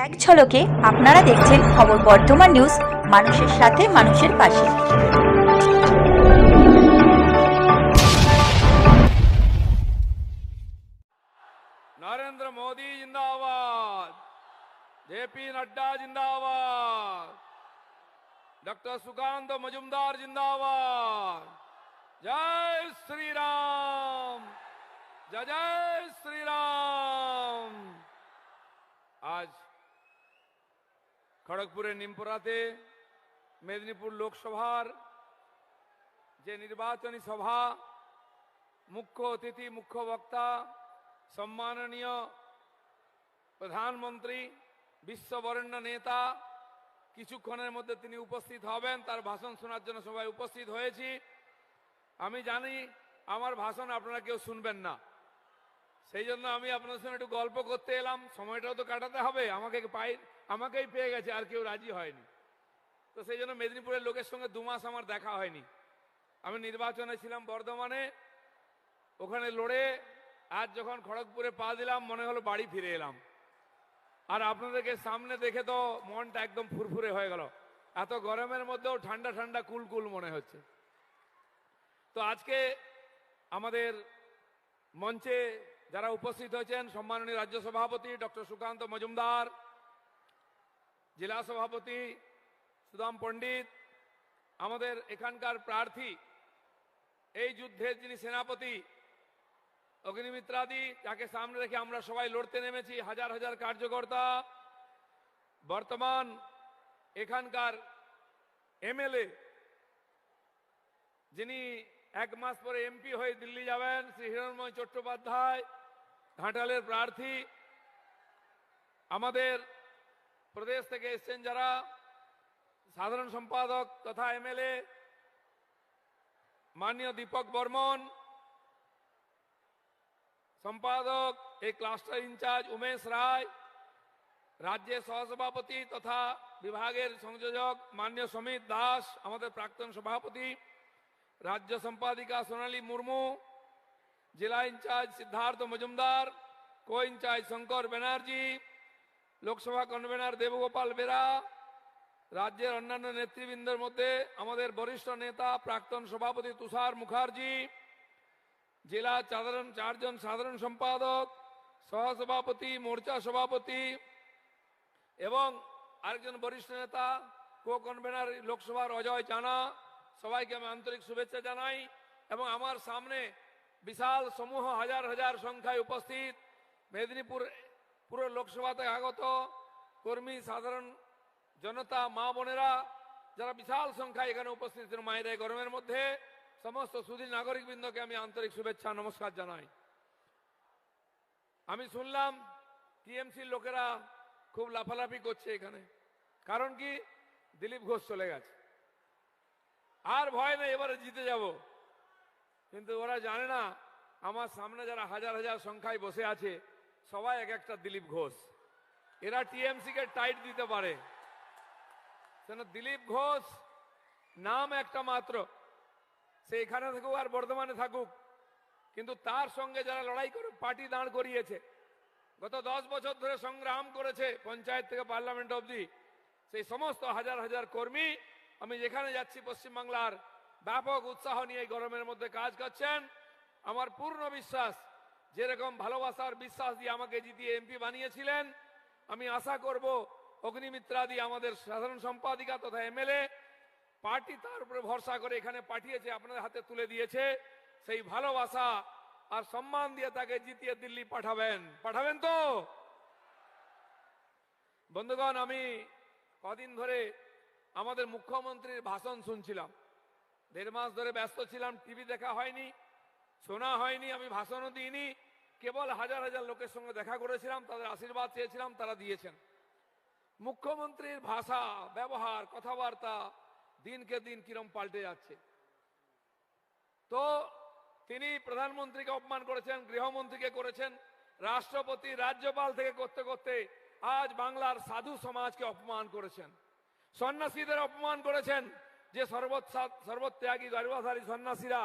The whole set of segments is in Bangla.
এক ঝলকে আপনারা দেখছেন খবর বর্ধমান নিউজ, মানুষের সাথে মানুষের পাশে। नरेंद्र मोदी जिंदाबाद, जेपी नड्डा जिंदाबाद, डॉक्टर सुकांत मजुमदार जिंदाबाद। जय श्री राम, जय जय श्री राम। आज खड़गपुरे निमपुराते मेदिनीपुर लोकसभार जे निर्वाचनी सभा मुख्य अतिथि मुख्य वक्ता सम्माननीय प्रधानमंत्री विश्वबरेण्य नेता কিছুক্ষণের মধ্যে তিনি উপস্থিত হবেন। তার ভাষণ শোনার জন্য সবাই উপস্থিত হয়েছি। আমি জানি আমার ভাষণ আপনারা কেউ শুনবেন না, সেই জন্য আমি আপনাদের সঙ্গে একটু গল্প করতে এলাম। সময়টাও তো কাটাতে হবে, আমাকেই পেয়ে গেছে, আর কেউ রাজি হয়নি। তো সেই জন্য মেদিনীপুরের লোকের সঙ্গে 2 মাস আমার দেখা হয়নি। আমি নির্বাচনে ছিলাম বর্ধমানে, ওখানে লড়ে আজ যখন খড়গপুরে পা দিলাম মনে হলো বাড়ি ফিরে এলাম। আর আপনাদেরকে সামনে দেখে তো মনটা একদম ফুরফুরে হয়ে গেল। এত গরমের মধ্যেও ঠান্ডা ঠান্ডা কুলকুল মনে হচ্ছে। তো আজকে আমাদের মঞ্চে যারা উপস্থিত হয়েছেন, সম্মাননীয় রাজ্য সভাপতি ডক্টর সুকান্ত মজুমদার, জেলা সভাপতি সুদাম পণ্ডিত, আমাদের এখানকার প্রার্থী, এই যুদ্ধের যিনি সেনাপতি অগ্নিমিত্রাদি, যাকে সামনে রেখে আমরা সবাই লড়তে নেমেছি, হাজার হাজার কার্যকর্তা, বর্তমান এখানকার এমএলএ যিনি 1 মাস পরে এমপি হয়ে দিল্লি যাবেন, শ্রী হিরণময় চট্টোপাধ্যায়, ঘাটালের প্রার্থী, আমাদের প্রদেশ থেকে এসছেন যারা সাধারণ সম্পাদক তথা এমএলএ মাননীয় দীপক বর্মন, সম্পাদক এই ক্লাস্টার ইনচার্জ উমেশ রায়, রাজ্যের সহসভাপতি তথা বিভাগের সংযোজক মাননীয় সমিত দাস, আমাদের প্রাক্তন সভাপতি, রাজ্য সম্পাদিকা সোনালী মুর্মু, জেলা ইনচার্জ সিদ্ধার্থ মজুমদার, কো ইনচার্জ শঙ্কর ব্যানার্জি, লোকসভা কনভেনার দেবগোপাল বেরা, রাজ্যের অন্যান্য নেতৃবৃন্দের মধ্যে আমাদের বরিষ্ঠ নেতা প্রাক্তন সভাপতি তুষার মুখার্জি, জেলা 4 জন সাধারণ সম্পাদক, সহসভাপতি, মোর্চা সভাপতি এবং আরেকজন বরিষ্ঠ নেতা কো কনভেনার লোকসভার অজয় জানা, সবাইকে আমি আন্তরিক শুভেচ্ছা জানাই। এবং আমার সামনে বিশাল সমূহ হাজার হাজার সংখ্যায় উপস্থিত মেদিনীপুর পুরো লোকসভা থেকে আগত কর্মী, সাধারণ জনতা, মা বোনেরা, যারা বিশাল সংখ্যায় এখানে উপস্থিত ছিলেন মায়ের এই গরমের মধ্যে, সমস্ত সুধী নাগরিকবৃন্দকে আমি আন্তরিক শুভেচ্ছা নমস্কার জানাই। আমি শুনলাম টিএমসির লোকেরা খুব লাফালাফি করছে এখানে, কারণ কি দিলীপ ঘোষ চলে গেছে, আর ভয় নেই, এবারে জিতে যাব। কিন্তু ওরা জানে না আমার সামনে যারা হাজার হাজার সংখ্যায় বসে আছে সবাই এক একটা দিলীপ ঘোষ। এরা টিএমসি কে টাইট দিতে পারে। দিলীপ ঘোষ নাম একটা মাত্র, সে এখানে থাকুক আর বর্ধমানে থাকুক, কিন্তু তার সঙ্গে যারা লড়াই করে পার্টি দাঁড় করিয়েছে, গত 10 বছর ধরে সংগ্রাম করেছে পঞ্চায়েত থেকে পার্লামেন্ট অবধি, সেই সমস্ত হাজার হাজার কর্মী আমি যেখানে যাচ্ছি পশ্চিমবাংলার ব্যাপক উৎসাহ নিয়ে গরমের মধ্যে কাজ করছেন। আমার পূর্ণ বিশ্বাস, যেরকম ভালোবাসার বিশ্বাস দিয়ে আমাকে জিতিয়ে এমপি বানিয়েছিলেন, আমি আশা করব অগ্নিমিত্রাদি আমাদের সাধারণ সম্পাদিকা তথা এমএলএ, পার্টি তার উপরে ভরসা করে এখানে পাঠিয়েছে, আপনাদের হাতে তুলে দিয়েছে, সেই ভালোবাসা আর সম্মান দিয়ে তাকে জিতিয়ে দিল্লি পাঠাবেন তো বন্ধুগণ। আমি কদিন ধরে আমাদের মুখ্যমন্ত্রীর ভাষণ শুনছিলাম, 1.5 মাস ধরে ব্যস্ত ছিলাম, টিভি দেখা হয়নি, শোনা হয়নি, আমি ভাষণও দিইনি, কেবল হাজার হাজার লোকের সঙ্গে দেখা করেছিলাম, তাদের আশীর্বাদ চেয়েছিলাম, তারা দিয়েছেন। মুখ্যমন্ত্রীর ভাষা, ব্যবহার, কথাবার্তা দিনকে দিন কিরম পাল্টে যাচ্ছে। তো তিনি প্রধানমন্ত্রীকে অপমান করেছেন, গৃহমন্ত্রীকে করেছেন, রাষ্ট্রপতি, রাজ্যপাল থেকে করতে করতে আজ বাংলার সাধু সমাজকে অপমান করেছেন, সন্ন্যাসীদের অপমান করেছেন, যে সর্বত্যাগী গর্ভধারী সন্ন্যাসীরা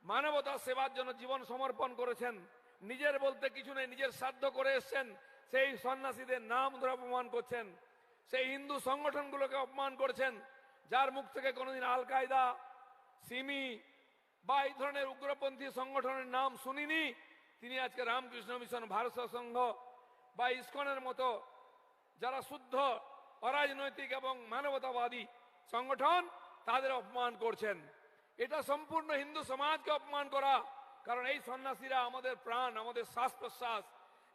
মানবতার সেবার জন্য জীবন সমর্পণ করেছেন, নিজের বলতে কিছু নেই, নিজের সাধ্য করে এসছেন, সেই সন্ন্যাসীদের নাম ধরে অপমান করছেন, সেই হিন্দু সংগঠনগুলোকে অপমান করছেন, যার মুখ থেকে কোনোদিন আল কায়দা, সিমি বা এই ধরনের উগ্রপন্থী সংগঠনের নাম শুনিনি, তিনি আজকে রামকৃষ্ণ মিশন, ভারত সংঘ বা ইসকনের মতো যারা শুদ্ধ অরাজনৈতিক এবং মানবতাবাদী সংগঠন, তাদের অপমান করছেন। এটা সম্পূর্ণ হিন্দু সমাজকে অপমান করা। কারণ এই সন্ন্যাসীরা আমাদের প্রাণ, আমাদের শ্বাস প্রশ্বাস,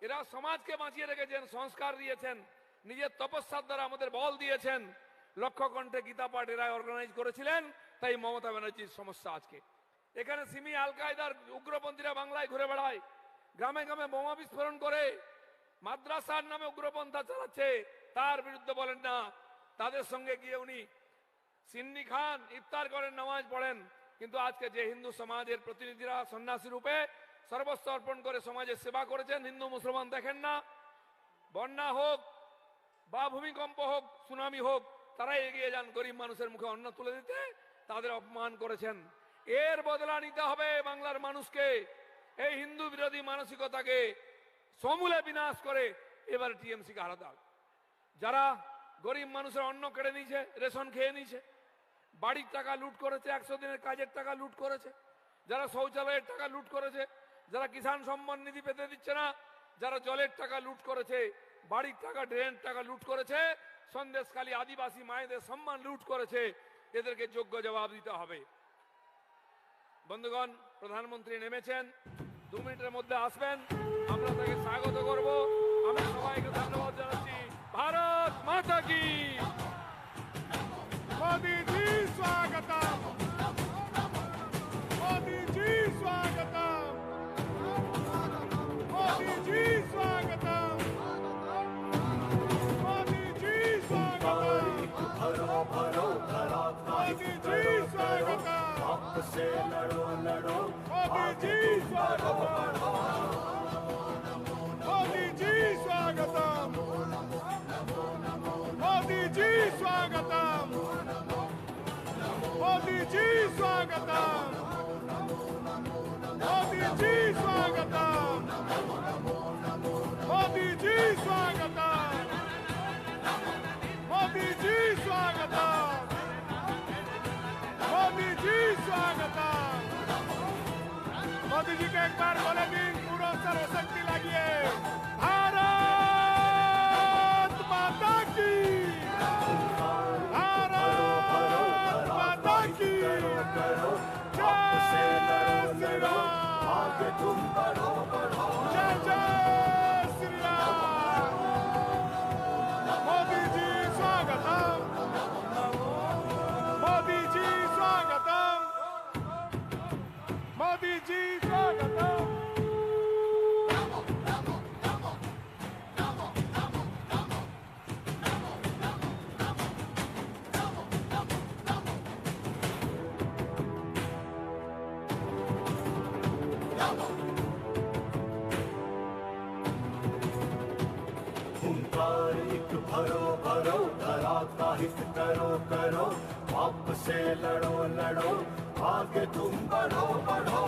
এরা সমাজকে বাঁচিয়ে রেখেছেন, সংস্কার দিয়েছেন, নিজের তপস্যার দ্বারা আমাদের বল দিয়েছেন। লক্ষ্যকণ্ঠে গীতা পাঠ এরা অর্গানাইজ করেছিলেন, তাই মমতা ব্যানার্জির সমস্যা আজকে। এখানে সিমি আল কায়দার উগ্রপন্থীরা বাংলায় ঘুরে বেড়ায়, গ্রামে গ্রামে বোমা বিস্ফোরণ করে, মাদ্রাসার নামে উগ্রপন্থা চালাচ্ছে, তার বিরুদ্ধে বলেন না। তাদের সঙ্গে গিয়ে উনি সিন্নি খান, ইফতার করেন, নামাজ পড়েন। কিন্তু আজকে যে হিন্দু সমাজের প্রতিনিধিরা সন্ন্যাসী রূপে সর্বস্ব অর্পণ করে সমাজের সেবা করেছেন, হিন্দু মুসলমান দেখেন না, বন্যা হোক বা ভূমিকম্প হোক, সুনামি হোক, তারাই এগিয়ে যান গরিব মানুষের মুখে অন্ন তুলে দিতে, তাদের অপমান করেছেন। এর বদলা নিতে হবে বাংলার মানুষকে। এই হিন্দু বিরোধী মানসিকতাকে সমূলে বিনাশ করে এবার টিএমসিকে হারাতে হবে। যারা গরিব মানুষের অন্ন কেড়ে নিয়েছে, রেশন খেয়ে নিয়েছে, বাড়ির টাকা লুট করেছে, 100 দিনের কাজের টাকা লুট করেছে, যারা শৌচালয়ের টাকা লুট করেছে, যারা কিষাণ সম্মান নিধি পেতে দিচ্ছে না, যারা জলের টাকা লুট করেছে, বাড়ির টাকা, ড্রেনের টাকা লুট করেছে, সন্দেশখালী আদিবাসী মায়েদের সম্মান লুট করেছে, এদেরকে যোগ্য জবাব দিতে হবে। বন্ধুগণ, প্রধানমন্ত্রী নেমেছেন, 2 মিনিটের মধ্যে আসবেন, আমরা তাকে স্বাগত করব। আমি সবাইকে ধন্যবাদ জানাচ্ছি। ভারত মাতা কি। मोदी जी स्वागतम, मोदी जी स्वागतम, मोदी जी स्वागतम, मोदी जी स्वागतम, भरो भरो धरा मोदी जी स्वागतम, आपसे लड़ो लड़ो मोदी जी स्वागतम, मोदी जी स्वागतम, मोदी जी स्वागतम, मोदी जी स्वागतम, मोदी जी स्वागतम, मोदी जी स्वागतम, मोदी जी स्वागतम, मोदी जी स्वागतम। मोदी जी के एक बार बोले दिन पूरा सर्वशक्ति लगिए। भारत माता की, भारत माता की, करो जय श्री राम, आगे तुम बढ़ो बढ़ो जय जय श्री राम। मोदी जी स्वागतम, मोदी जी स्वागतम, मोदी जी स्वागतम। हुंकार एक भरो भरो धरा का हित करो करो पाप से लड़ो लड़ो आगे तुम बढ़ो बढ़ो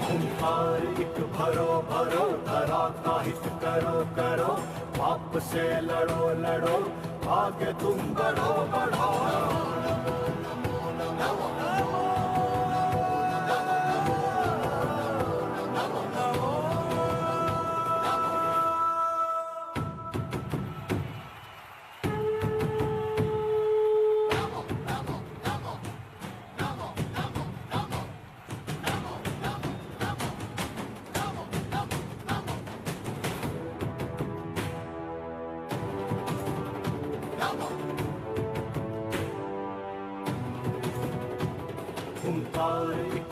हुंकार एक भरो भरो धरा का हित करो करो पाप से लड़ो लड़ो आगे तुम बढ़ो बढ़ो हुंकार एक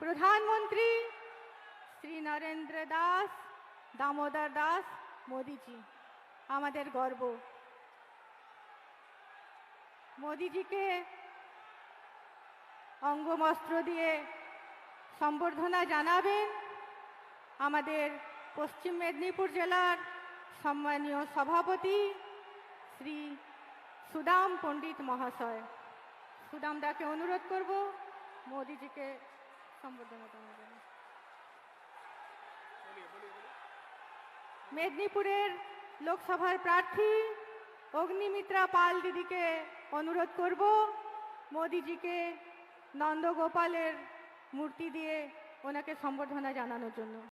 प्रधानमंत्री श्री नरेंद्र दास दामोदर दास मोदी जी आमादेर गर्व। मोदी जी के अंगमस्त्र दिए सम्बर्धना जानाबेन आमादेर पश्चिम मेदिनीपुर जिलार सम्मानीय सभापति श्री सुदाम पंडित महाशय। सुदाम दा के अनुरोध करब मोदी जी के सम्बर्धना जानाबेन। मेदिनीपुरेर लोकसभार प्रार्थी अग्निमित्रा पाल दीदी के अनुरोध करब मोदी जी के नंदगोपालेर मूर्ति दिए ओनाके सम्बर्धना जानानोर जोन्नो।